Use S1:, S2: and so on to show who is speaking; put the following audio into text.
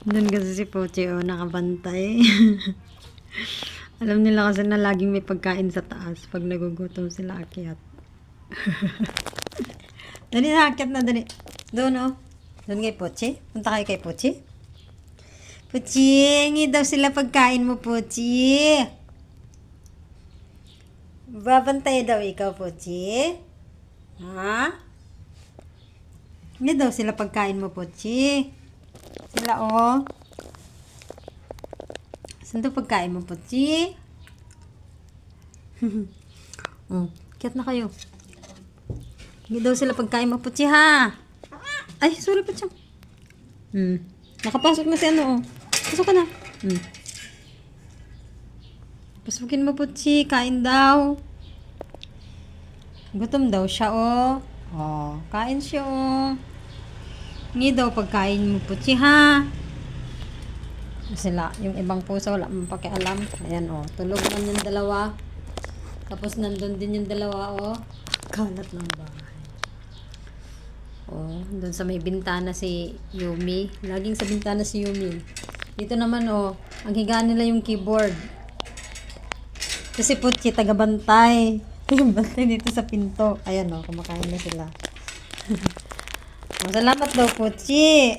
S1: Doon kasi si Pochi, oh, nakabantay. Alam nila kasi na laging may pagkain sa taas pag nagugutom sila akyat. Dali na, akyat na, dali. Doon, oh. Doon kay Pochi. Punta kayo kay Pochi. Pochi, hingi daw sila pagkain mo, Pochi. Babantay daw ikaw, Pochi. Ha? Hingi daw sila pagkain mo, Pochi. Sila, oh. Saan daw pagkain mo, Pochi? Kiyat na kayo. Hindi daw sila pagkain mo, Pochi, ha? Ay, sorry, Pochi. Nakapasok na si ano, oh. Pasok ka na. Pasukin mo, Pochi. Kain daw. Gutom daw siya, oh. Oh, kain siya, oh. Hindi daw pagkain mo, Pochi, ha? Sila, yung ibang puso, wala mong pakialam. Ayan, oh. Tulog lang yung dalawa. Tapos nandun din yung dalawa, oh. Kalat ng bahay. Oh, doon sa may bintana si Yumi. Laging sa bintana si Yumi. Dito naman, oh. Ang higaan nila yung keyboard. Kasi Pochi, taga-bantay. Taga-bantay dito sa pinto. Ayan, oh. Kumakain na sila. Oh, salamat daw, Pochi.